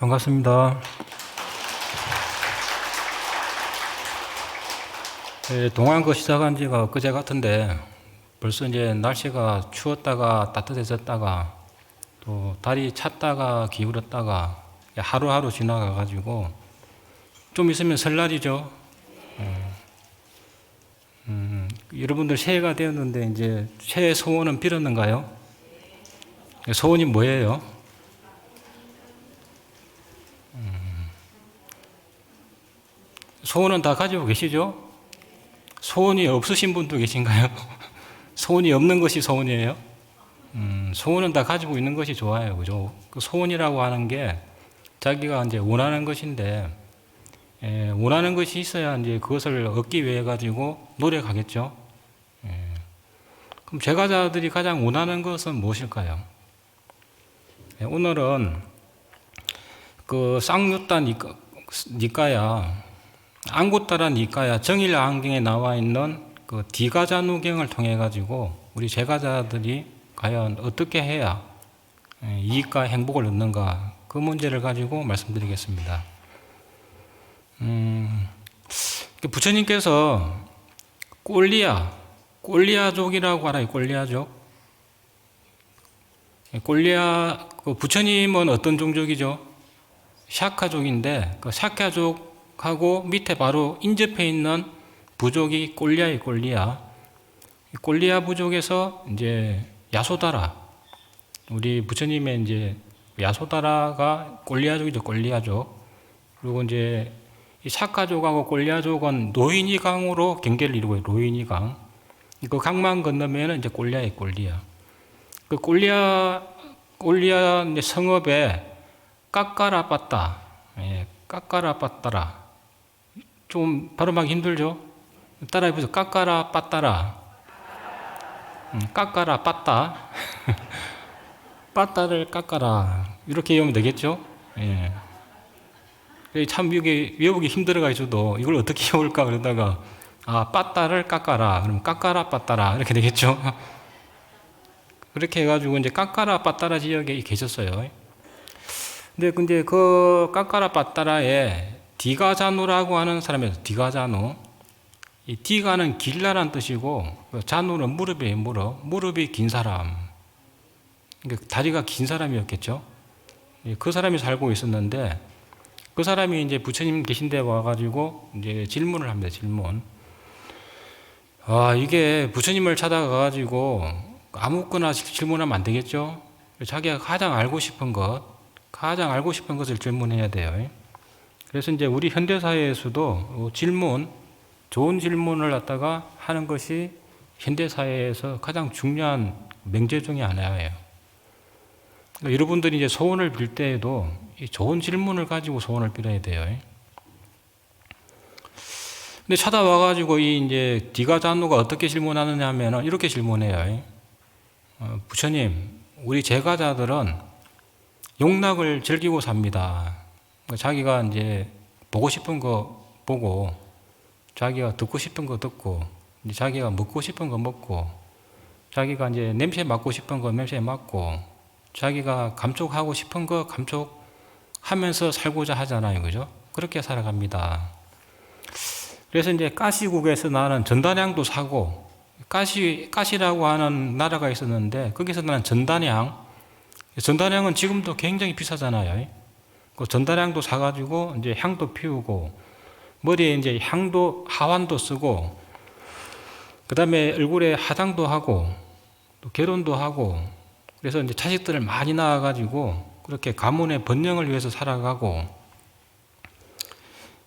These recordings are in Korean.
반갑습니다. 동아인거 시작한 지가 엊그제 같은데 벌써 이제 날씨가 추웠다가 따뜻해졌다가 또 달이 찼다가 기울었다가 하루하루 지나가가지고 좀 있으면 설날이죠. 여러분들 새해가 되었는데 이제 새해 소원은 빌었는가요? 소원이 뭐예요? 소원은 다 가지고 계시죠? 소원이 없으신 분도 계신가요? 소원이 없는 것이 소원이에요? 소원은 다 가지고 있는 것이 좋아요. 그죠? 그 소원이라고 하는 게 자기가 이제 원하는 것인데, 원하는 것이 있어야 이제 그것을 얻기 위해 가지고 노력하겠죠? 그럼 제가자들이 가장 원하는 것은 무엇일까요? 오늘은 그 쌍유따 니까야, 안구따라 니까야 정일 안경에 나와 있는 그 디가자누경을 통해 가지고 우리 제가자들이 과연 어떻게 해야 이익과 행복을 얻는가, 그 문제를 가지고 말씀드리겠습니다. 부처님께서 꼴리아족이라고 알아요. 꼴리아족. 그 부처님은 어떤 종족이죠? 샤카족인데 그 샤카족하고 밑에 바로 인접해 있는 부족이 꼴리아의 꼴리아. 꼴리아 부족에서 이제 야소다라, 우리 부처님의 이제 야소다라가 꼴리아족이죠. 꼴리아족. 그리고 이제 이 샤카족하고 꼴리아족은 노인이강으로 경계를 이루고 있어요. 노인이강. 그 강만 건너면은 이제 꼴리아의 꼴리아. 그 꼴리아 성읍에 까까라빠따, 까까라빠따라. 좀 발음하기 힘들죠? 따라해보세요. 까까라빠따라. 까까라빠따. 빠따를 깎아라. 이렇게 외우면 되겠죠? 예. 참 이게 외우기 힘들어가지고 이걸 어떻게 외울까 그러다가 빠따를 깎아라. 그럼 깎아라 빠따라 이렇게 되겠죠? 그렇게 해가지고 이제 깎아라 빠따라 지역에 계셨어요. 근데 그 깎아라 빠따라에 디가자누라고 하는 사람이었어요. 디가자누. 이 디가는 길라란 뜻이고 자누는 무릎이에요. 무릎이 긴 사람. 그러니까 다리가 긴 사람이었겠죠. 그 사람이 살고 있었는데 그 사람이 이제 부처님 계신 데 와가지고 이제 질문을 합니다. 질문. 이게 부처님을 찾아가가지고 아무거나 질문하면 안 되겠죠. 자기가 가장 알고 싶은 것을 질문해야 돼요. 그래서 이제 우리 현대사회에서도 좋은 질문을 갖다가 하는 것이 현대사회에서 가장 중요한 명제 중에 하나예요. 여러분들이 이제 소원을 빌 때에도 좋은 질문을 가지고 소원을 빌어야 돼요. 근데 찾아와가지고 이제 디가자누가 어떻게 질문하느냐 하면 이렇게 질문해요. 부처님, 우리 제가자들은 욕락을 즐기고 삽니다. 자기가 이제 보고 싶은 거 보고, 자기가 듣고 싶은 거 듣고, 자기가 먹고 싶은 거 먹고, 자기가 이제 냄새 맡고 싶은 거 냄새 맡고, 자기가 감촉하고 싶은 거 감촉하면서 살고자 하잖아요. 그죠? 그렇게 살아갑니다. 그래서 이제 까시국에서 나는 전단향도 사고, 까시라고 하는 나라가 있었는데, 거기서 나는 전단향은 지금도 굉장히 비싸잖아요. 그 전단향도 사가지고 이제 향도 피우고, 머리에 이제 하완도 쓰고, 그 다음에 얼굴에 화장도 하고, 또 결혼도 하고, 그래서 이제 자식들을 많이 낳아가지고 그렇게 가문의 번영을 위해서 살아가고,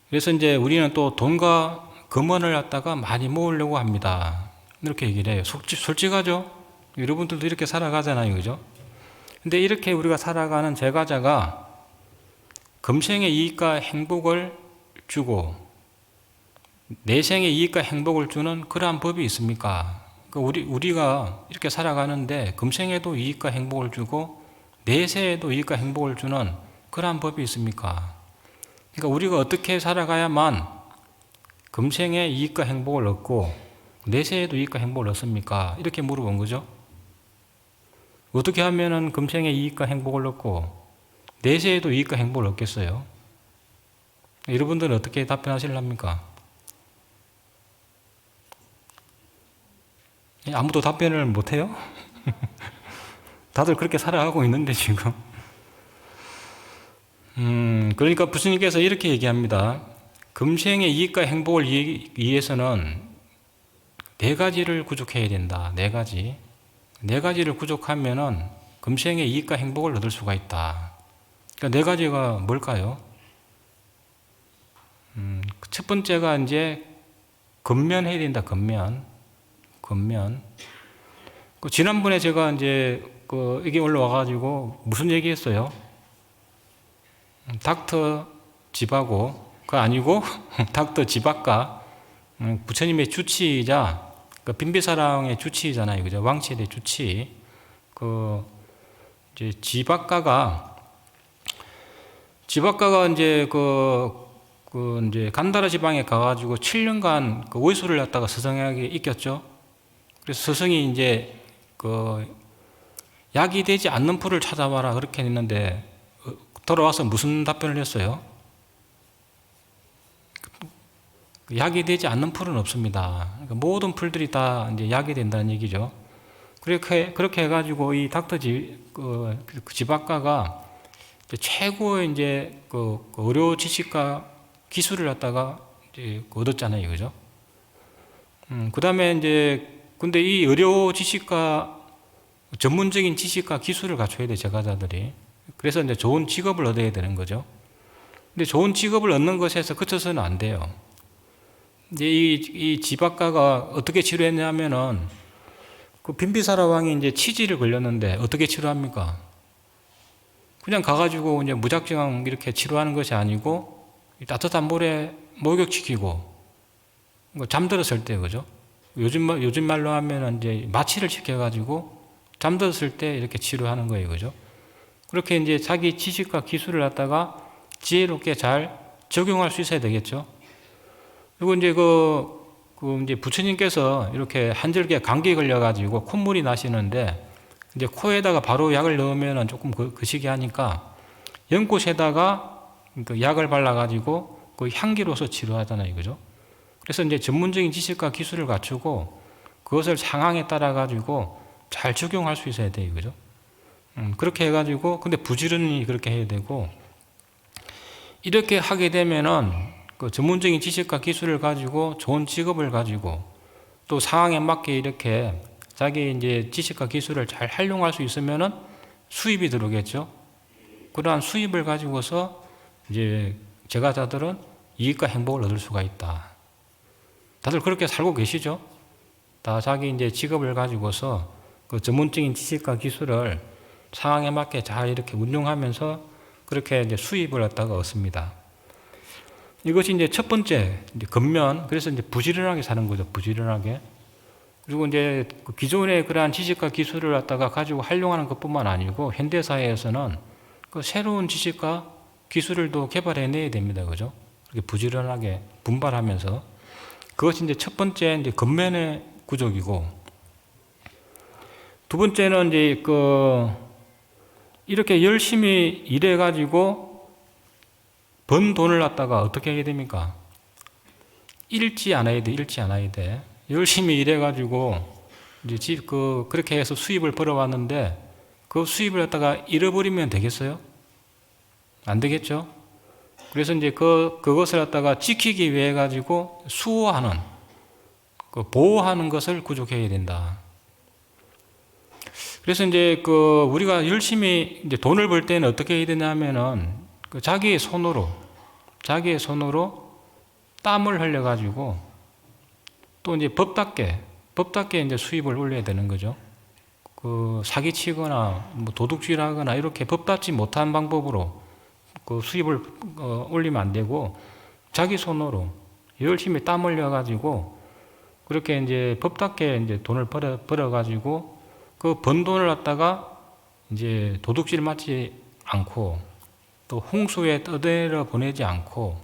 그래서 이제 우리는 또 돈과 금원을 갖다가 많이 모으려고 합니다. 이렇게 얘기를 해요. 솔직하죠? 여러분들도 이렇게 살아가잖아요. 그죠? 근데 이렇게 우리가 살아가는 제가자가 금생의 이익과 행복을 주고 내생의 이익과 행복을 주는 그러한 법이 있습니까? 우리가 이렇게 살아가는데 금생에도 이익과 행복을 주고 내세에도 이익과 행복을 주는 그러한 법이 있습니까? 그러니까 우리가 어떻게 살아가야만 금생에 이익과 행복을 얻고 내세에도 이익과 행복을 얻습니까? 이렇게 물어본 거죠. 어떻게 하면은 금생에 이익과 행복을 얻고 내세에도 이익과 행복을 얻겠어요? 여러분들은 어떻게 답변하실랍니까? 아무도 답변을 못해요? 다들 그렇게 살아가고 있는데 지금. 그러니까 부처님께서 이렇게 얘기합니다. 금생의 이익과 행복을 위해서는 네 가지를 구족해야 된다. 네 가지. 네 가지를 구족하면은 금생의 이익과 행복을 얻을 수가 있다. 그러니까 네 가지가 뭘까요? 첫 번째가 이제 근면해야 된다. 근면. 지난번에 제가 이제 이게 올라와가지고 무슨 얘기했어요? 닥터 집하고 그 아니고 닥터 집학과 부처님의 주치이자 빈비사랑의 주치이잖아요, 그죠? 왕치의 주치. 이제 집학가가 이제 이제 간다라 지방에 가가지고 7년간 외수를 갖다가 스승에게 익혔죠. 그래서 스승이 이제 약이 되지 않는 풀을 찾아와라 그렇게 했는데 돌아와서 무슨 답변을 했어요? 약이 되지 않는 풀은 없습니다. 그러니까 모든 풀들이 다 이제 약이 된다는 얘기죠. 그렇게 해가지고 이 닥터 집학가가 최고의 이제 의료 지식과 기술을 갖다가 이제 얻었잖아요, 그죠? 그 다음에 이제 근데 이 의료 지식과 전문적인 지식과 기술을 갖춰야 돼, 제가자들이. 그래서 이제 좋은 직업을 얻어야 되는 거죠. 근데 좋은 직업을 얻는 것에서 그쳐서는 안 돼요. 이제 이 집학가가 어떻게 치료했냐면은 빈비사라 왕이 이제 치질을 걸렸는데 어떻게 치료합니까? 그냥 가가지고 이제 무작정 이렇게 치료하는 것이 아니고 따뜻한 물에 목욕시키고 잠들었을 때, 그죠? 요즘 말로 하면 이제 마취를 시켜가지고 잠들었을 때 이렇게 치료하는 거예요, 그죠? 그렇게 이제 자기 지식과 기술을 갖다가 지혜롭게 잘 적용할 수 있어야 되겠죠. 그리고 이제 이제 부처님께서 이렇게 한절기에 감기에 걸려가지고 콧물이 나시는데 이제 코에다가 바로 약을 넣으면 조금 거시기 하니까 연꽃에다가 약을 발라가지고 향기로서 치료하잖아요, 그죠? 그래서 이제 전문적인 지식과 기술을 갖추고 그것을 상황에 따라 가지고 잘 적용할 수 있어야 돼요, 그죠? 그렇게 해가지고 근데 부지런히 그렇게 해야 되고 이렇게 하게 되면은 전문적인 지식과 기술을 가지고 좋은 직업을 가지고 또 상황에 맞게 이렇게 자기 이제 지식과 기술을 잘 활용할 수 있으면은 수입이 들어오겠죠. 그러한 수입을 가지고서 이제 제가자들은 이익과 행복을 얻을 수가 있다. 다들 그렇게 살고 계시죠? 다 자기 이제 직업을 가지고서 전문적인 지식과 기술을 상황에 맞게 잘 이렇게 운용하면서 그렇게 이제 수입을 갖다가 얻습니다. 이것이 이제 첫 번째, 이제 근면, 그래서 이제 부지런하게 사는 거죠, 부지런하게. 그리고 이제 기존의 그러한 지식과 기술을 갖다가 가지고 활용하는 것뿐만 아니고 현대사회에서는 새로운 지식과 기술을 또 개발해내야 됩니다, 그죠? 이렇게 부지런하게 분발하면서. 그것이 이제 첫 번째, 이제 근면의 구족이고, 두 번째는 이제 이렇게 열심히 일해가지고 번 돈을 갖다가 어떻게 해야 됩니까? 잃지 않아야 돼. 열심히 일해가지고 이제 그렇게 해서 수입을 벌어왔는데 그 수입을 갖다가 잃어버리면 되겠어요? 안 되겠죠? 그래서 이제 그것을 갖다가 지키기 위해 가지고 수호하는, 보호하는 것을 구족해야 된다. 그래서 이제 우리가 열심히 이제 돈을 벌 때는 어떻게 해야 되냐면은 자기의 손으로 땀을 흘려가지고 또 이제 법답게 이제 수입을 올려야 되는 거죠. 사기치거나 뭐 도둑질하거나 이렇게 법답지 못한 방법으로 수입을 올리면 안 되고 자기 손으로 열심히 땀 흘려가지고 그렇게 이제 법답게 이제 돈을 벌어가지고 그 번 돈을 갖다가 이제 도둑질 맞지 않고 또 홍수에 떠내려 보내지 않고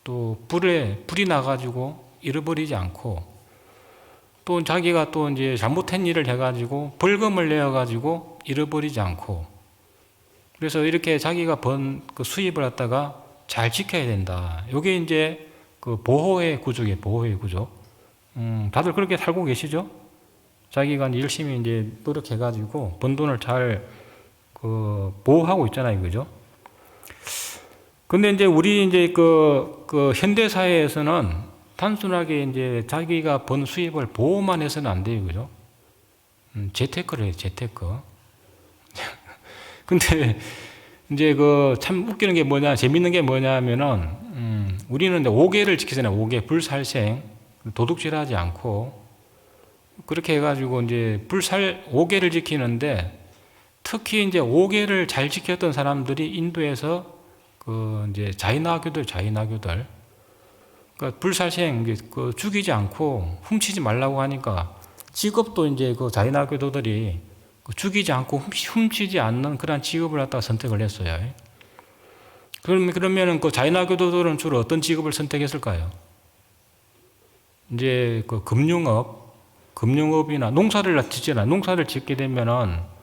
또 불이 나가지고 잃어버리지 않고 또 자기가 또 이제 잘못한 일을 해가지고 벌금을 내어가지고 잃어버리지 않고 그래서 이렇게 자기가 번 그 수입을 갖다가 잘 지켜야 된다. 이게 이제 그 보호의 구조예요. 보호의 구조. 다들 그렇게 살고 계시죠? 자기가 이제 열심히 이제 노력해가지고 번 돈을 잘 그 보호하고 있잖아요, 그죠? 근데 이제 우리 이제 그 현대 사회에서는 단순하게 이제 자기가 번 수입을 보호만 해서는 안 돼요, 그죠? 재테크를 해요, 재테크. 근데 이제 그 참 웃기는 게 뭐냐, 재밌는 게 뭐냐 하면은, 우리는 이제 5계를 지키잖아요. 5계, 불살생. 도둑질하지 않고. 그렇게 해가지고 이제 5계를 지키는데, 특히 이제 5계를 잘 지켰던 사람들이 인도에서 그 이제 자인아교들. 그러니까 불살생, 그 죽이지 않고 훔치지 말라고 하니까 직업도 이제 그 자인아교도들이 죽이지 않고 훔치지 않는 그런 직업을 갖다가 선택을 했어요. 그러면은 그 자인아교도들은 주로 어떤 직업을 선택했을까요? 이제 그 금융업이나 농사를 짓잖아. 농사를 짓게 되면은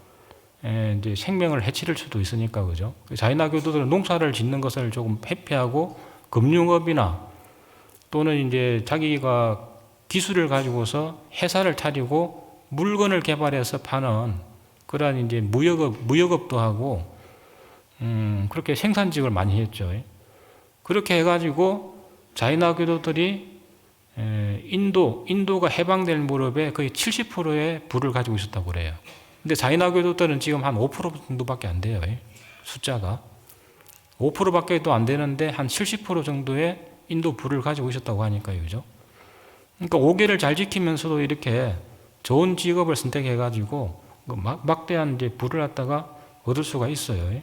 이제 생명을 해칠 수도 있으니까, 그죠? 자인아교도들은 농사를 짓는 것을 조금 회피하고 금융업이나 또는 이제 자기가 기술을 가지고서 회사를 차리고 물건을 개발해서 파는 그러한 이제 무역업도 하고, 그렇게 생산직을 많이 했죠. 그렇게 해가지고 자인아교도들이 인도가 해방될 무렵에 거의 70%의 부를 가지고 있었다고 그래요. 근데 자인아교도들은 지금 한 5% 정도밖에 안 돼요. 숫자가 5%밖에 또 안 되는데 한 70% 정도의 인도 부를 가지고 있었다고 하니까요, 그죠? 그러니까 5계를 잘 지키면서도 이렇게 좋은 직업을 선택해가지고 막대한 이제 부를 갖다가 얻을 수가 있어요.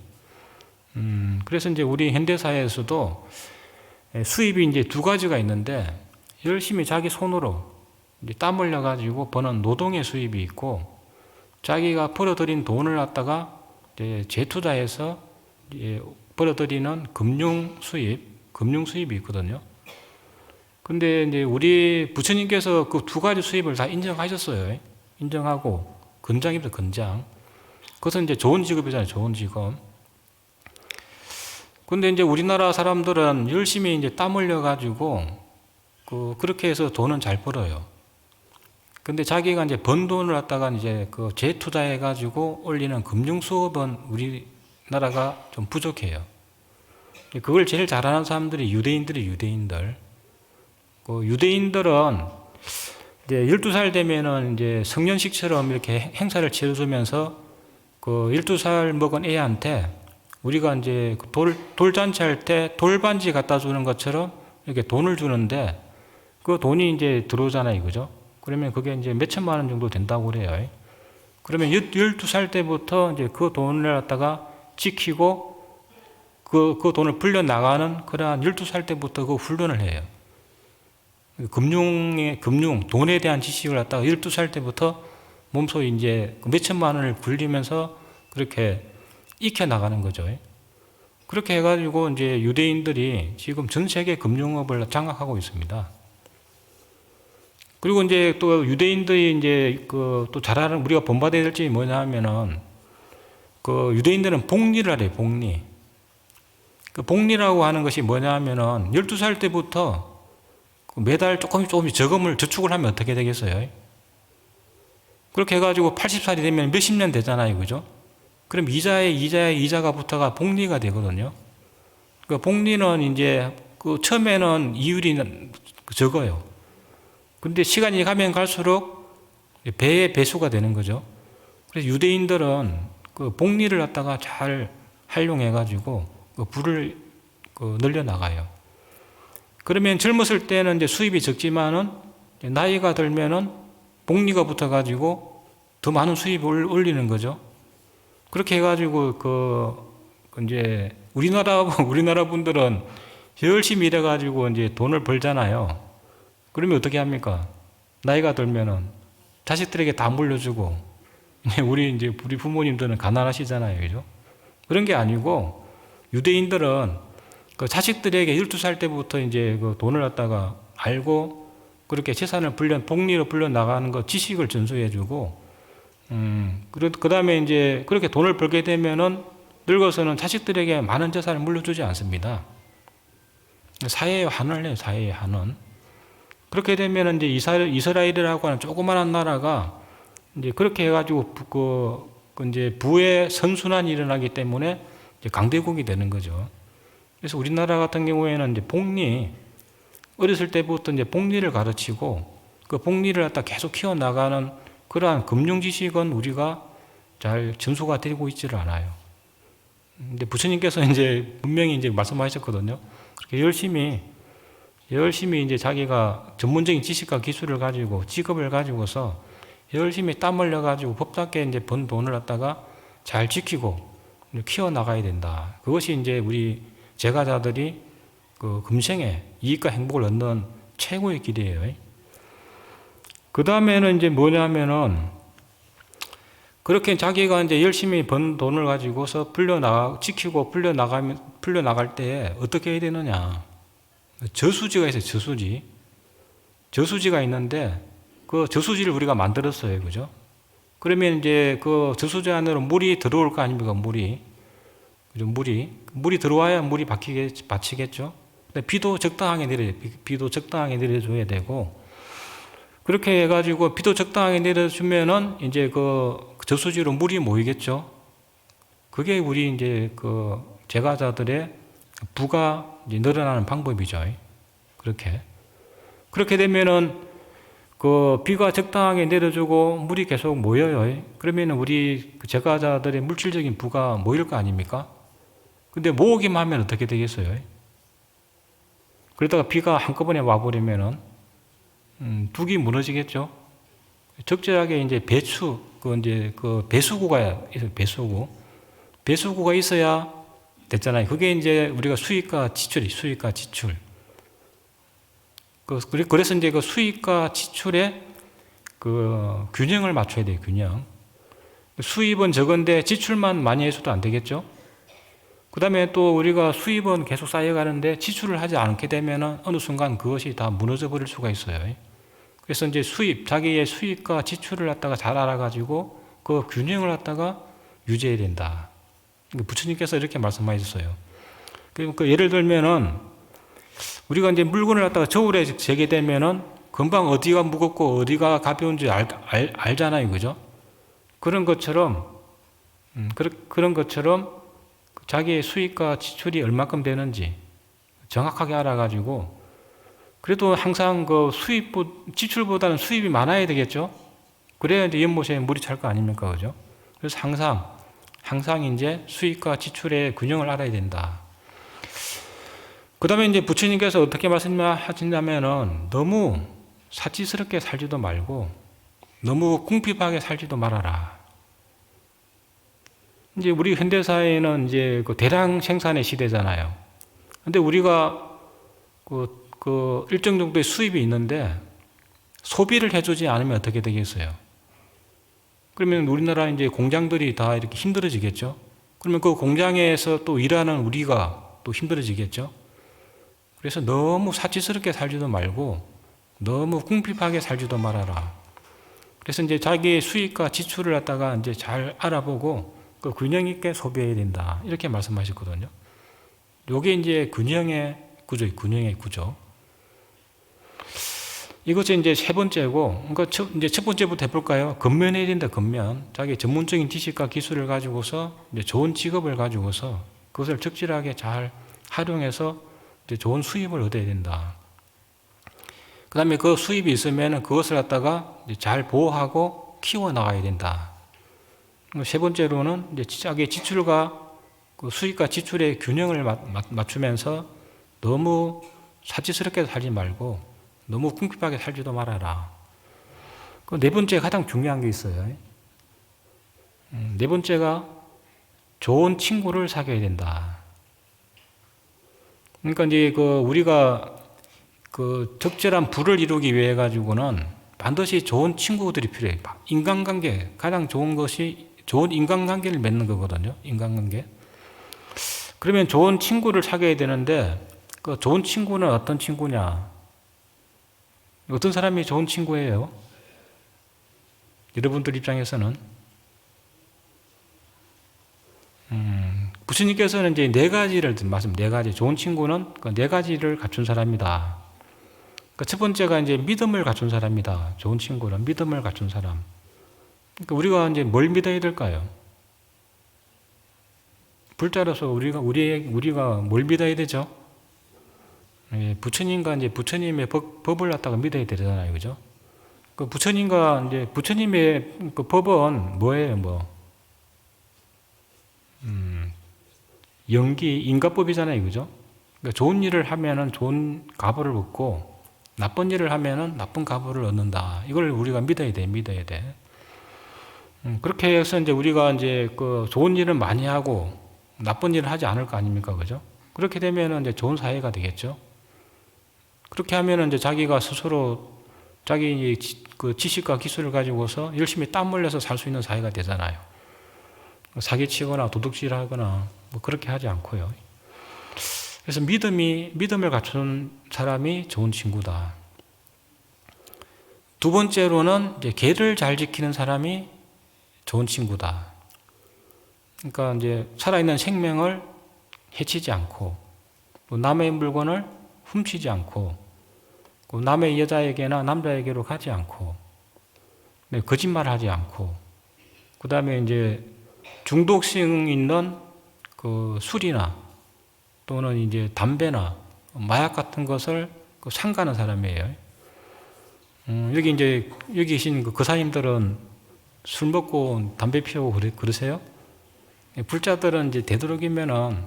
그래서 이제 우리 현대 사회에서도 수입이 이제 두 가지가 있는데, 열심히 자기 손으로 이제 땀 흘려가지고 버는 노동의 수입이 있고, 자기가 벌어들인 돈을 갖다가 이제 재투자해서 이제 벌어들이는 금융 수입이 있거든요. 근데 이제 우리 부처님께서 그 두 가지 수입을 다 인정하셨어요. 인정하고, 건장입니다, 건장. 그것은 이제 좋은 직업이잖아요, 좋은 직업. 근데 이제 우리나라 사람들은 열심히 이제 땀 흘려가지고, 그렇게 해서 돈은 잘 벌어요. 근데 자기가 이제 번 돈을 갖다가 이제 그 재투자해가지고 올리는 금융 수업은 우리나라가 좀 부족해요. 그걸 제일 잘하는 사람들이 유대인들. 그 유대인들은 이제 12살 되면은 이제 성년식처럼 이렇게 행사를 치러주면서 그 12살 먹은 애한테 우리가 이제 돌잔치 할 때 돌반지 갖다 주는 것처럼 이렇게 돈을 주는데, 그 돈이 이제 들어오잖아요, 그죠? 그러면 그게 이제 몇 천만 원 정도 된다고 그래요. 그러면 12살 때부터 이제 그 돈을 갖다가 지키고 그 돈을 불려나가는 그러한 12살 때부터 그 훈련을 해요. 돈에 대한 지식을 갖다가 12살 때부터 몸소 이제 몇 천만 원을 굴리면서 그렇게 익혀나가는 거죠. 그렇게 해가지고 이제 유대인들이 지금 전 세계 금융업을 장악하고 있습니다. 그리고 이제 또 유대인들이 이제 또 잘하는, 우리가 본받아야 될 점이 뭐냐 하면은, 그 유대인들은 복리를 하래요, 복리. 그 복리라고 하는 것이 뭐냐 하면은, 12살 때부터 매달 조금씩 저축을 하면 어떻게 되겠어요? 그렇게 해가지고 80살이 되면 몇십 년 되잖아요, 그죠? 그럼 이자가 붙어가 복리가 되거든요. 그 복리는 이제 그 처음에는 이율이 적어요. 근데 시간이 가면 갈수록 배의 배수가 되는 거죠. 그래서 유대인들은 그 복리를 갖다가 잘 활용해가지고 그 부를 늘려나가요. 그러면 젊었을 때는 이제 수입이 적지만은 나이가 들면은 복리가 붙어가지고 더 많은 수입을 올리는 거죠. 그렇게 해가지고 이제 우리나라 분들은 열심히 일해가지고 이제 돈을 벌잖아요. 그러면 어떻게 합니까? 나이가 들면은 자식들에게 다 물려주고, 우리 부모님들은 가난하시잖아요, 그죠? 그런 게 아니고, 유대인들은 그 자식들에게 12살 때부터 이제 그 돈을 갖다가 알고, 그렇게 재산을 복리로 불려 나가는 거 지식을 전수해주고, 그 다음에 이제 그렇게 돈을 벌게 되면은 늙어서는 자식들에게 많은 재산을 물려주지 않습니다. 사회의 환원을 해요, 사회의 환원. 그렇게 되면 이제 이스라엘이라고 하는 조그마한 나라가 이제 그렇게 해가지고 이제 부의 선순환이 일어나기 때문에 이제 강대국이 되는 거죠. 그래서 우리나라 같은 경우에는 이제 어렸을 때부터 이제 복리를 가르치고 그 복리를 갖다 계속 키워나가는 그러한 금융 지식은 우리가 잘 전수가 되고 있지를 않아요. 근데 부처님께서 이제 분명히 이제 말씀하셨거든요. 그렇게 열심히 이제 자기가 전문적인 지식과 기술을 가지고 직업을 가지고서 열심히 땀 흘려가지고 법답게 이제 번 돈을 갖다가 잘 지키고 키워나가야 된다. 그것이 이제 우리 제가자들이 그 금생에 이익과 행복을 얻는 최고의 길이에요. 그 다음에는 이제 뭐냐면은 그렇게 자기가 이제 열심히 번 돈을 가지고서 지키고 풀려나갈 때 어떻게 해야 되느냐. 저수지가 있어요, 저수지. 저수지가 있는데 그 저수지를 우리가 만들었어요. 그죠? 그러면 이제 그 저수지 안으로 물이 들어올 거 아닙니까? 물이 들어와야 물이 받치겠죠? 근데 비도 적당하게 내려줘야 되고, 그렇게 해가지고 비도 적당하게 내려주면은 이제 그 저수지로 물이 모이겠죠? 그게 우리 이제 그 제가자들의 부가 이제 늘어나는 방법이죠. 그렇게 되면은 그 비가 적당하게 내려주고 물이 계속 모여요. 그러면 우리 제가자들의 물질적인 부가 모일 거 아닙니까? 근데 모으기만 하면 어떻게 되겠어요? 그러다가 비가 한꺼번에 와버리면은 둑이 무너지겠죠. 적절하게 이제 배수구가 있어요. 배수구가 있어야 됐잖아요. 그게 이제 우리가 수익과 지출. 그래서 이제 그 수익과 지출의 그 균형을 맞춰야 돼요, 균형. 수입은 적은데 지출만 많이 해서도 안 되겠죠? 그 다음에 또 우리가 수입은 계속 쌓여가는데 지출을 하지 않게 되면 어느 순간 그것이 다 무너져 버릴 수가 있어요. 그래서 이제 자기의 수입과 지출을 갖다가 잘 알아가지고 그 균형을 갖다가 유지해야 된다. 부처님께서 이렇게 말씀하셨어요. 그 예를 들면은 우리가 이제 물건을 갖다가 저울에 재게 되면은 금방 어디가 무겁고 어디가 가벼운지 알잖아요. 그죠? 그런 것처럼 자기의 수익과 지출이 얼마큼 되는지 정확하게 알아가지고 그래도 항상 그 지출보다는 수입이 많아야 되겠죠? 그래야 이제 연못에 물이 찰 거 아닙니까? 그죠? 그래서 항상 이제 수익과 지출의 균형을 알아야 된다. 그 다음에 이제 부처님께서 어떻게 말씀하시냐면은 너무 사치스럽게 살지도 말고 너무 궁핍하게 살지도 말아라. 이제 우리 현대사회는 이제 그 대량 생산의 시대잖아요. 근데 우리가 그 일정 정도의 수입이 있는데 소비를 해주지 않으면 어떻게 되겠어요? 그러면 우리나라 이제 공장들이 다 이렇게 힘들어지겠죠? 그러면 그 공장에서 또 일하는 우리가 또 힘들어지겠죠? 그래서 너무 사치스럽게 살지도 말고 너무 궁핍하게 살지도 말아라. 그래서 이제 자기의 수익과 지출을 갖다가 이제 잘 알아보고 그 균형 있게 소비해야 된다. 이렇게 말씀하셨거든요. 요게 이제 균형의 구조. 이것이 이제 세 번째고, 그러니까 이제 첫 번째부터 해볼까요? 근면해야 된다, 근면. 자기 전문적인 지식과 기술을 가지고서 이제 좋은 직업을 가지고서 그것을 적절하게 잘 활용해서 이제 좋은 수입을 얻어야 된다. 그 다음에 그 수입이 있으면 그것을 갖다가 이제 잘 보호하고 키워나가야 된다. 세 번째로는 이제 자기 지출과 그 수익과 지출의 균형을 맞추면서 너무 사치스럽게 살지 말고 너무 궁핍하게 살지도 말아라. 그 네 번째 가장 중요한 게 있어요. 네 번째가 좋은 친구를 사귀어야 된다. 그러니까 이제 우리가 적절한 부를 이루기 위해 가지고는 반드시 좋은 친구들이 필요해요. 인간관계 가장 좋은 것이 좋은 인간관계를 맺는 거거든요. 인간관계. 그러면 좋은 친구를 사귀어야 되는데 그 좋은 친구는 어떤 친구냐? 어떤 사람이 좋은 친구예요? 여러분들 입장에서는 부처님께서는 이제 네 가지를 말씀, 네 가지. 좋은 친구는 그 네 가지를 갖춘 사람이다. 그 첫 번째가 이제 믿음을 갖춘 사람이다. 좋은 친구는 믿음을 갖춘 사람. 그러니까 우리가 이제 뭘 믿어야 될까요? 불자로서 우리가 뭘 믿어야 되죠? 예, 부처님과 이제 부처님의 법을 갖다가 믿어야 되잖아요, 그죠? 그 부처님과 이제 부처님의 그 법은 뭐예요, 뭐? 영기, 인과법이잖아요, 그죠? 그러니까 좋은 일을 하면은 좋은 값을 얻고, 나쁜 일을 하면은 나쁜 값을 얻는다. 이걸 우리가 믿어야 돼. 그렇게 해서 이제 우리가 이제 그 좋은 일을 많이 하고, 나쁜 일을 하지 않을 거 아닙니까, 그죠? 그렇게 되면은 이제 좋은 사회가 되겠죠? 그렇게 하면은 이제 자기가 스스로 자기 그 지식과 기술을 가지고서 열심히 땀 흘려서 살 수 있는 사회가 되잖아요. 사기치거나 도둑질하거나 뭐 그렇게 하지 않고요. 그래서 믿음을 갖춘 사람이 좋은 친구다. 두 번째로는 이제 계를 잘 지키는 사람이 좋은 친구다. 그러니까 이제 살아있는 생명을 해치지 않고, 또 남의 물건을 훔치지 않고, 남의 여자에게나 남자에게로 가지 않고, 거짓말하지 않고, 그 다음에 이제 중독성 있는 그 술이나 또는 이제 담배나 마약 같은 것을 삼가는 사람이에요. 여기 계신 그 거사님들은 술 먹고 담배 피우고 그러세요? 불자들은 이제 되도록이면은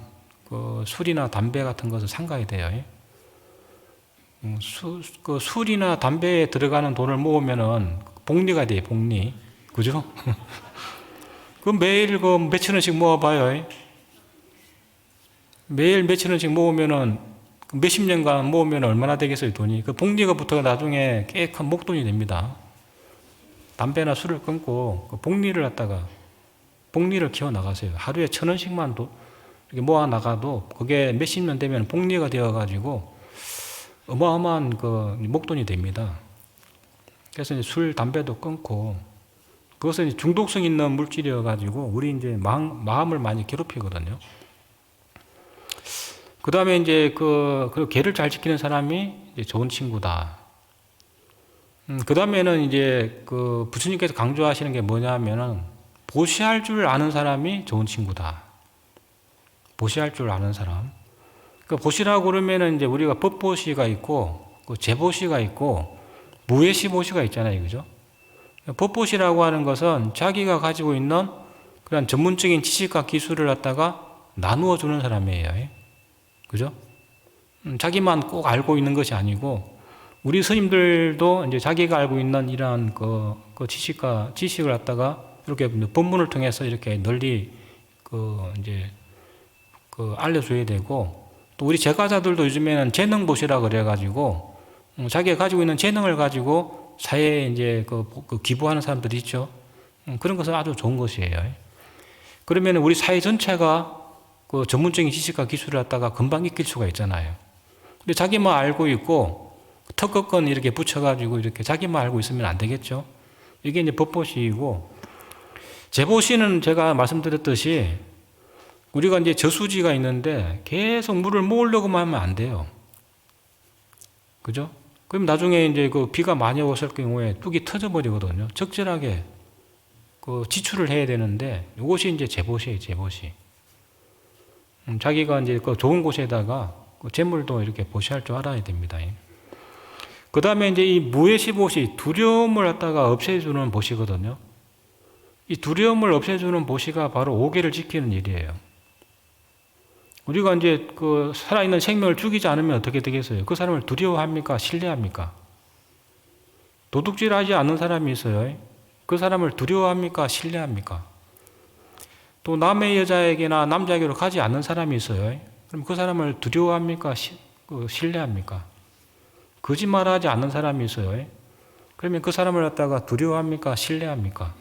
그 술이나 담배 같은 것을 삼가야 돼요. 그 술이나 담배에 들어가는 돈을 모으면은 복리가 돼요, 복리. 그죠? 그 매일 그 몇천 원씩 모아봐요. 매일 몇천 원씩 모으면은 몇십 년간 모으면 얼마나 되겠어요, 돈이. 그 복리가 붙어가 나중에 깨끗한 목돈이 됩니다. 담배나 술을 끊고 그 복리를 키워 나가세요. 하루에 1,000원씩만 이렇게 모아 나가도 그게 몇십 년 되면 복리가 되어가지고 어마어마한 그 목돈이 됩니다. 그래서 이제 술, 담배도 끊고, 그것은 이제 중독성 있는 물질이어가지고 우리 이제 마음을 많이 괴롭히거든요. 그 다음에 이제 그 계를 잘 지키는 사람이 이제 좋은 친구다. 그 다음에는 이제 그 부처님께서 강조하시는 게 뭐냐면은 보시할 줄 아는 사람이 좋은 친구다. 보시할 줄 아는 사람. 그 보시라고 그러면은 이제 우리가 법보시가 있고, 그 재보시가 있고, 무예시보시가 있잖아요, 그죠? 법보시라고 하는 것은 자기가 가지고 있는 그런 전문적인 지식과 기술을 갖다가 나누어 주는 사람이에요. 그죠? 자기만 꼭 알고 있는 것이 아니고, 우리 스님들도 이제 자기가 알고 있는 이러한 그 지식을 갖다가 이렇게 법문을 통해서 이렇게 널리 알려줘야 되고, 또 우리 제가자들도 요즘에는 재능보시라 그래가지고 자기가 가지고 있는 재능을 가지고 사회에 이제 기부하는 사람들이 있죠. 그런 것은 아주 좋은 것이에요. 그러면 우리 사회 전체가 그 전문적인 지식과 기술을 갖다가 금방 익힐 수가 있잖아요. 근데 자기만 알고 있고 턱끝건 이렇게 붙여가지고 이렇게 자기만 알고 있으면 안 되겠죠. 이게 이제 법보시이고, 재보시는 제가 말씀드렸듯이 우리가 이제 저수지가 있는데 계속 물을 모으려고만 하면 안 돼요. 그죠? 그럼 나중에 이제 그 비가 많이 왔을 경우에 뚝이 터져버리거든요. 적절하게 그 지출을 해야 되는데, 이것이 이제 재보시예요, 재보시. 자기가 이제 그 좋은 곳에다가 그 재물도 이렇게 보시할 줄 알아야 됩니다. 그 다음에 이제 이 무예시보시, 두려움을 갖다가 없애주는 보시거든요. 이 두려움을 없애주는 보시가 바로 오계를 지키는 일이에요. 우리가 이제 그 살아있는 생명을 죽이지 않으면 어떻게 되겠어요? 그 사람을 두려워합니까? 신뢰합니까? 도둑질하지 않는 사람이 있어요. 그 사람을 두려워합니까? 신뢰합니까? 또 남의 여자에게나 남자에게로 가지 않는 사람이 있어요. 그럼 그 사람을 두려워합니까? 신뢰합니까? 거짓말하지 않는 사람이 있어요. 그러면 그 사람을 갖다가 두려워합니까? 신뢰합니까?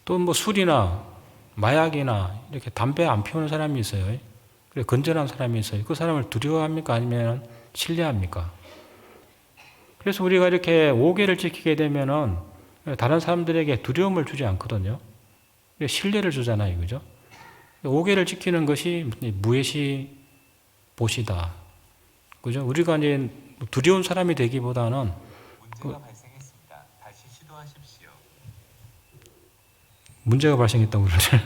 또 뭐 술이나 마약이나 이렇게 담배 안 피우는 사람이 있어요. 그래, 건전한 사람이 있어요. 그 사람을 두려워합니까? 아니면 신뢰합니까? 그래서 우리가 이렇게 오계를 지키게 되면은 다른 사람들에게 두려움을 주지 않거든요. 신뢰를 주잖아요. 그죠? 오계를 지키는 것이 무예시 보시다. 그죠? 우리가 이제 두려운 사람이 되기보다는 문제가 발생했습니다. 다시 시도하십시오. 문제가 발생했다고 그러죠.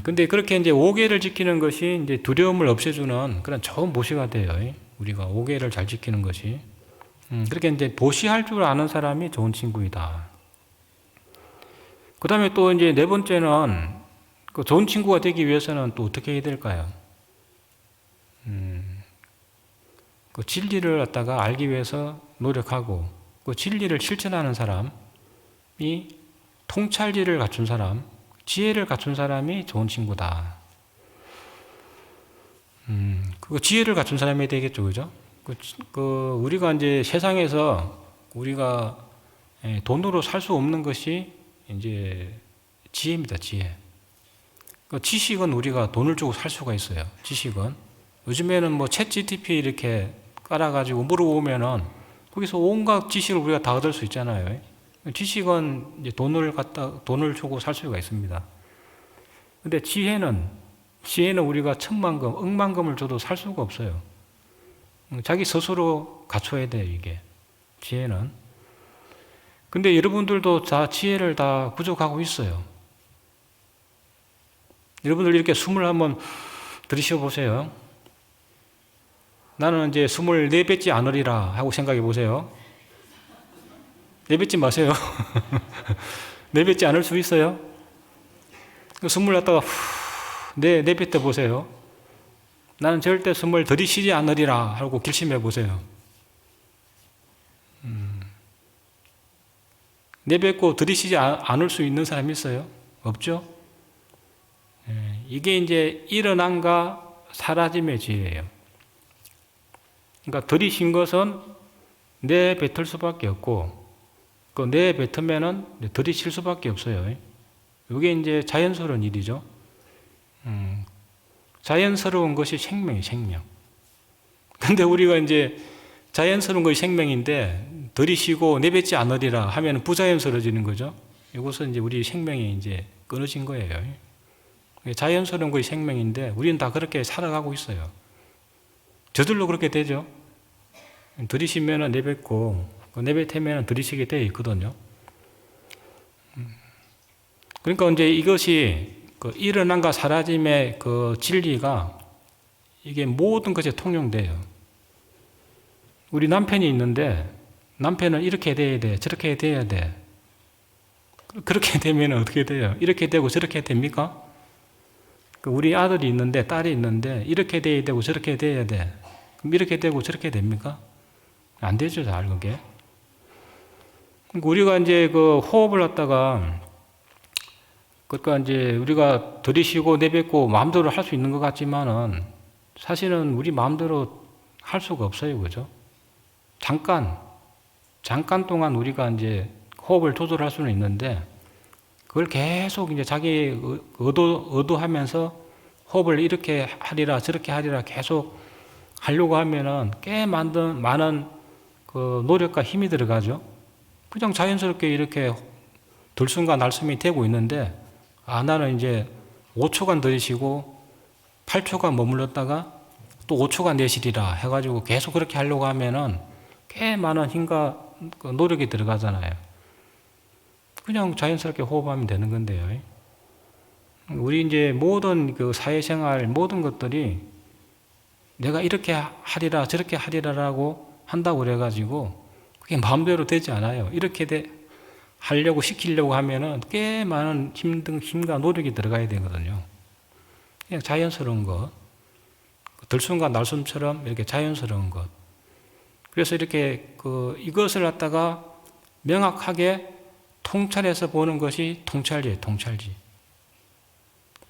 근데 그렇게 이제 오계를 지키는 것이 이제 두려움을 없애주는 그런 좋은 보시가 돼요. 우리가 오계를 잘 지키는 것이. 그렇게 이제 보시할 줄 아는 사람이 좋은 친구이다. 그 다음에 또 이제 네 번째는 그 좋은 친구가 되기 위해서는 또 어떻게 해야 될까요? 그 진리를 갖다가 알기 위해서 노력하고 그 진리를 실천하는 사람이 통찰지를 갖춘 사람, 지혜를 갖춘 사람이 좋은 친구다. 그 지혜를 갖춘 사람이 되겠죠, 그죠? 우리가 이제 세상에서 우리가 돈으로 살 수 없는 것이 이제 지혜입니다, 지혜. 그 지식은 우리가 돈을 주고 살 수가 있어요, 지식은. 요즘에는 뭐 챗 GTP 이렇게 깔아가지고 물어보면은 거기서 온갖 지식을 우리가 다 얻을 수 있잖아요. 지식은 이제 돈을 주고 살 수가 있습니다. 근데 지혜는 우리가 천만금, 억만금을 줘도 살 수가 없어요. 자기 스스로 갖춰야 돼요, 이게. 지혜는. 근데 여러분들도 다 지혜를 다 부족하고 있어요. 여러분들 이렇게 숨을 한번 들이쉬어 보세요. 나는 이제 24뱉지 않으리라 하고 생각해 보세요. 내뱉지 마세요. 내뱉지 않을 수 있어요? 숨을 갖다가 내뱉어 보세요. 나는 절대 숨을 들이쉬지 않으리라 하고 결심해 보세요. 내뱉고 들이쉬지 않을 수 있는 사람이 있어요? 없죠? 이게 이제 일어남과 사라짐의 지혜예요. 그러니까 들이쉰 것은 내뱉을 수밖에 없고 그 내뱉으면은 들이쉴 수밖에 없어요. 이게 이제 자연스러운 일이죠. 자연스러운 것이 생명이 생명. 근데 우리가 이제 자연스러운 것이 생명인데 들이쉬고 내뱉지 않으리라 하면 부자연스러워지는 거죠. 이것은 이제 우리 생명이 이제 끊어진 거예요. 자연스러운 것이 생명인데 우리는 다 그렇게 살아가고 있어요. 저절로 그렇게 되죠. 들이쉬면 내뱉고 내뱉으면 들이쉬게 되어 있거든요. 그러니까 이제 이것이 그 일어남과 사라짐의 그 진리가 이게 모든 것에 통용돼요. 우리 남편이 있는데 남편은 이렇게 돼야 돼, 저렇게 돼야 돼. 그렇게 되면 어떻게 돼요? 이렇게 되고 저렇게 됩니까? 우리 아들이 있는데 딸이 있는데 이렇게 돼야 되고 저렇게 돼야 돼. 그럼 이렇게 되고 저렇게 됩니까? 안 되죠, 잘 그게. 우리가 이제 그 호흡을 갖다가 그러니까 이제 우리가 들이쉬고 내뱉고 마음대로 할 수 있는 것 같지만은 사실은 우리 마음대로 할 수가 없어요, 그죠? 잠깐 동안 우리가 이제 호흡을 조절할 수는 있는데 그걸 계속 이제 자기 의도하면서 호흡을 이렇게 하리라 저렇게 하리라 계속 하려고 하면은 꽤 많은 그 노력과 힘이 들어가죠. 그냥 자연스럽게 이렇게 들숨과 날숨이 되고 있는데 나는 이제 5초간 들이쉬고 8초간 머물렀다가 또 5초간 내쉬리라 해가지고 계속 그렇게 하려고 하면은 꽤 많은 힘과 노력이 들어가잖아요. 그냥 자연스럽게 호흡하면 되는 건데요. 우리 이제 모든 그 사회생활 모든 것들이 내가 이렇게 하리라 저렇게 하리라라고 한다고 그래가지고 그게 마음대로 되지 않아요. 이렇게 하려고 시키려고 하면은 꽤 많은 힘과 노력이 들어가야 되거든요. 그냥 자연스러운 것, 들숨과 날숨처럼 이렇게 자연스러운 것. 그래서 이렇게 이것을 갖다가 명확하게 통찰해서 보는 것이 통찰지예요,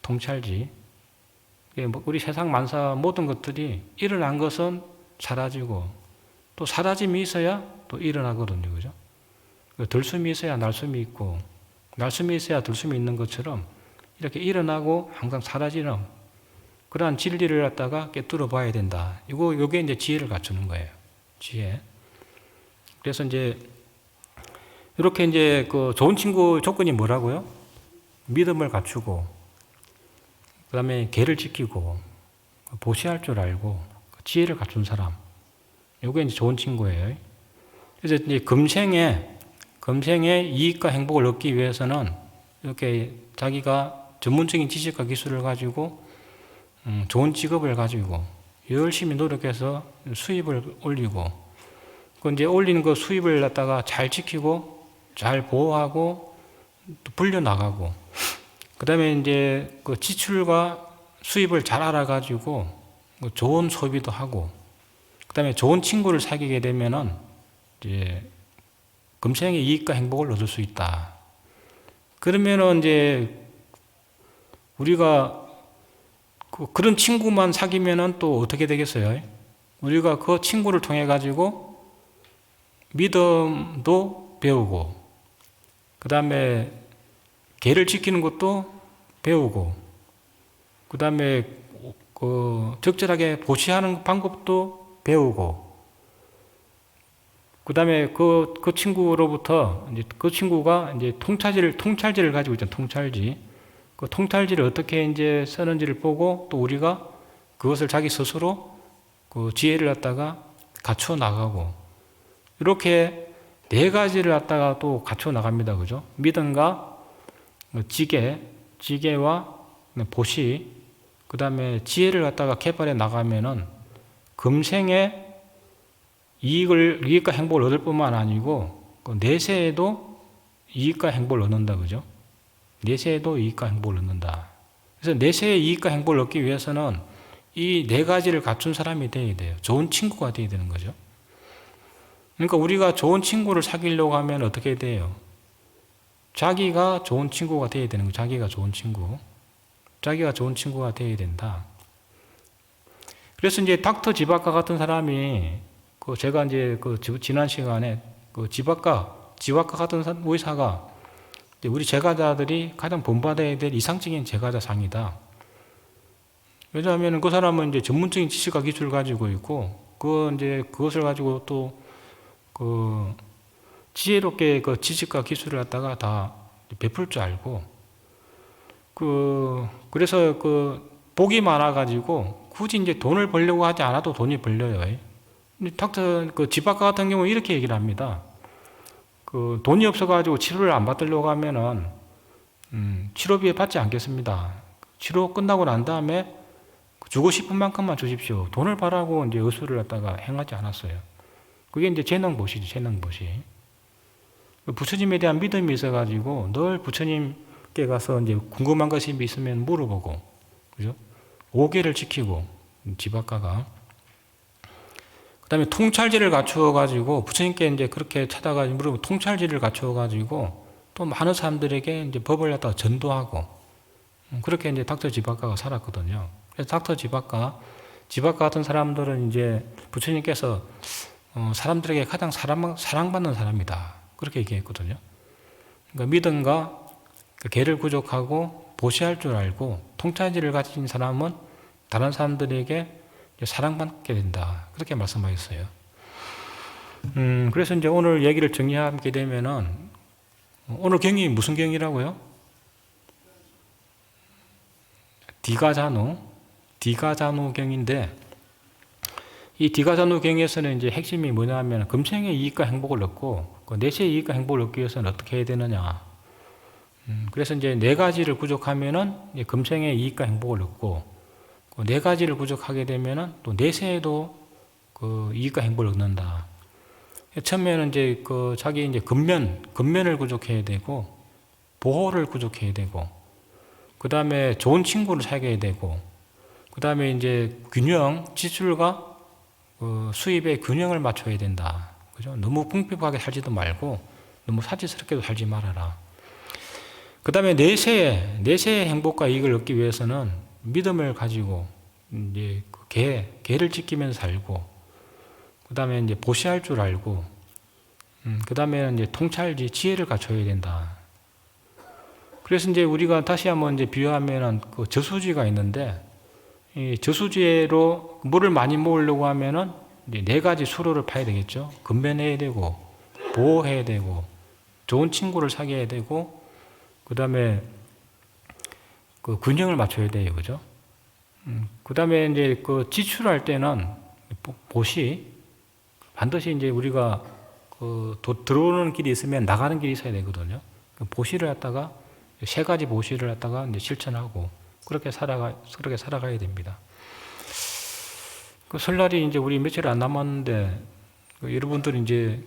통찰지. 우리 세상 만사 모든 것들이 일어난 것은 사라지고 또 사라짐이 있어야 또 일어나거든요, 그죠? 들숨이 있어야 날숨이 있고 날숨이 있어야 들숨이 있는 것처럼 이렇게 일어나고 항상 사라지는 그러한 진리를 갖다가 깨뚫어 봐야 된다. 요게 이제 지혜를 갖추는 거예요. 지혜. 그래서 이제 이렇게 이제 그 좋은 친구 조건이 뭐라고요? 믿음을 갖추고, 그 다음에 계를 지키고, 보시할 줄 알고, 지혜를 갖춘 사람. 요게 이제 좋은 친구예요. 그래서 이제 금생에 이익과 행복을 얻기 위해서는 이렇게 자기가 전문적인 지식과 기술을 가지고 좋은 직업을 가지고 열심히 노력해서 수입을 올리고, 그 이제 올리는 그 수입을 갖다가 잘 지키고 잘 보호하고 또 불려 나가고, 그 다음에 이제 그 지출과 수입을 잘 알아가지고 좋은 소비도 하고, 그 다음에 좋은 친구를 사귀게 되면은 이제 금생의 이익과 행복을 얻을 수 있다. 그러면은 이제 우리가 그런 친구만 사귀면은 또 어떻게 되겠어요? 우리가 그 친구를 통해 가지고 믿음도 배우고, 그 다음에 계를 지키는 것도 배우고, 그 다음에 적절하게 보시하는 방법도 배우고, 그 다음에 그 친구로부터 이제 그 친구가 이제 통찰지를 가지고 있잖아요. 통찰지. 그 통찰지를 어떻게 이제 쓰는지를 보고 또 우리가 그것을 자기 스스로 그 지혜를 갖다가 갖춰 나가고, 이렇게 네 가지를 갖다가 또 갖춰 나갑니다. 그죠? 믿음과 지혜와 보시, 그 다음에 지혜를 갖다가 개발해 나가면은 금생에 이익과 행복을 얻을 뿐만 아니고 내세에도 이익과 행복을 얻는다. 그죠? 내세에도 이익과 행복을 얻는다. 그래서 내세의 이익과 행복을 얻기 위해서는 이 네 가지를 갖춘 사람이 되어야 돼요. 좋은 친구가 되어야 되는 거죠. 그러니까 우리가 좋은 친구를 사귀려고 하면 어떻게 돼요? 자기가 좋은 친구가 되어야 되는 거예요. 자기가 좋은 친구가 되어야 된다. 그래서 이제 닥터 지박가 같은 사람이 제가 이제 지난 시간에 지박가 같은 의사가 우리 제가자들이 가장 본받아야 될 이상적인 제가자상이다. 왜냐하면 그 사람은 이제 전문적인 지식과 기술을 가지고 있고, 그것을 가지고 또 지혜롭게 지식과 기술을 갖다가 다 베풀 줄 알고, 그래서 복이 많아가지고 굳이 이제 돈을 벌려고 하지 않아도 돈이 벌려요. 닥터 지박가 같은 경우는 이렇게 얘기를 합니다. 돈이 없어가지고 치료를 안 받으려고 하면은 치료비에 받지 않겠습니다. 치료 끝나고 난 다음에 주고 싶은 만큼만 주십시오. 돈을 바라고 이제 의술을 갖다가 행하지 않았어요. 그게 이제 재능보시지, 재능보시. 부처님에 대한 믿음이 있어가지고 늘 부처님께 가서 이제 궁금한 것이 있으면 물어보고, 그죠? 오계를 지키고, 지박가가. 그 다음에 통찰지를 갖추어가지고, 부처님께 이제 그렇게 찾아가지고 물어보고, 통찰지를 갖추어가지고, 또 많은 사람들에게 이제 법을 갖다가 전도하고, 그렇게 이제 닥터 지박가가 살았거든요. 그래서 닥터 지박가 같은 사람들은 이제 부처님께서 사람들에게 가장 사랑받는 사람이다. 그렇게 얘기했거든요. 그러니까 믿음과 계를 구족하고 보시할 줄 알고 통찰지를 가진 사람은 다른 사람들에게 사랑받게 된다. 그렇게 말씀하셨어요. 그래서 이제 오늘 얘기를 정리하게 되면은 오늘 경이 무슨 경이라고요? 디가자누 경인데, 이 디가자누 경에서는 이제 핵심이 뭐냐면 금생의 이익과 행복을 얻고 내세의 이익과 행복을 얻기 위해서는 어떻게 해야 되느냐. 그래서 이제 네 가지를 부족하면은 금생의 이익과 행복을 얻고, 네 가지를 부족하게 되면은 또 내세에도 이익과 행복을 얻는다. 처음에는 이제 자기 이제 근면을 구족해야 되고, 보호를 구족해야 되고, 그 다음에 좋은 친구를 사귀어야 되고, 그 다음에 이제 지출과 수입의 균형을 맞춰야 된다. 그죠? 너무 풍부하게 살지도 말고, 너무 사치스럽게도 살지 말아라. 그 다음에 내세의 행복과 이익을 얻기 위해서는 믿음을 가지고, 이제 계를 지키면서 살고, 그 다음에 이제 보시할 줄 알고, 그 다음에 이제 통찰지, 지혜를 갖춰야 된다. 그래서 이제 우리가 다시 한번 이제 비유하면은 저수지가 있는데, 이 저수지로 물을 많이 모으려고 하면은 이제 네 가지 수로를 파야 되겠죠. 근면해야 되고, 보호해야 되고, 좋은 친구를 사귀어야 되고, 그 다음에 그 균형을 맞춰야 돼요, 그죠? 그 다음에 이제 그 지출할 때는 보시 반드시 이제 우리가 그 들어오는 길이 있으면 나가는 길이 있어야 되거든요. 그 보시를 갖다가 세 가지 보시를 갖다가 이제 실천하고 그렇게 살아가야 됩니다. 그 설날이 이제 우리 며칠 안 남았는데 그 여러분들이 이제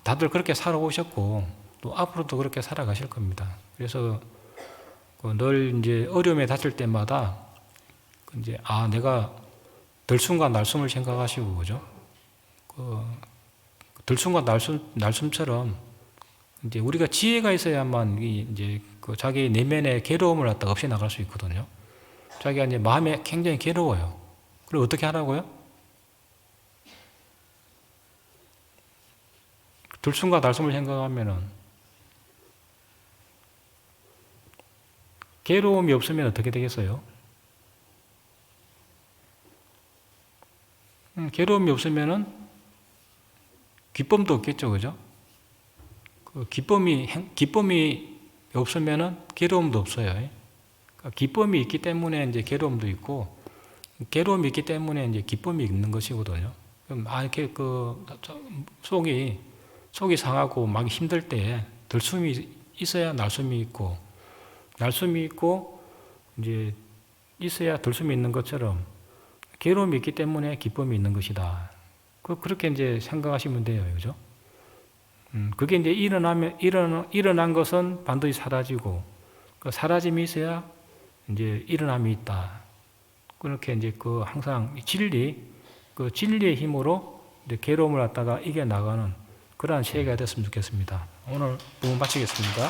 다들 그렇게 살아오셨고 또 앞으로도 그렇게 살아가실 겁니다. 그래서 늘 이제 어려움에 닥칠 때마다 이제 내가 들숨과 날숨을 생각하시고 그죠? 들숨과 날숨처럼 이제 우리가 지혜가 있어야만 이제 그 자기 내면의 괴로움을 갖다 없애 나갈 수 있거든요. 자기가 이제 마음에 굉장히 괴로워요. 그럼 어떻게 하라고요? 들숨과 날숨을 생각하면은 괴로움이 없으면 어떻게 되겠어요? 괴로움이 없으면은 기쁨도 없겠죠, 그죠? 그 기쁨이 없으면은 괴로움도 없어요. 그러니까 기쁨이 있기 때문에 이제 괴로움도 있고, 괴로움이 있기 때문에 이제 기쁨이 있는 것이거든요. 그럼 이렇게 속이 상하고 막 힘들 때 들숨이 있어야 날숨이 있고, 날숨이 있고 이제 있어야 들숨이 있는 것처럼 괴로움이 있기 때문에 기쁨이 있는 것이다. 그렇게 이제 생각하시면 돼요, 그죠? 그게 이제 일어난 것은 반드시 사라지고, 그 사라짐이 있어야 이제 일어남이 있다. 그렇게 이제 항상 진리의 힘으로 이제 괴로움을 갖다가 이겨나가는 그러한 세계가 됐으면 좋겠습니다. 오늘 부분 마치겠습니다.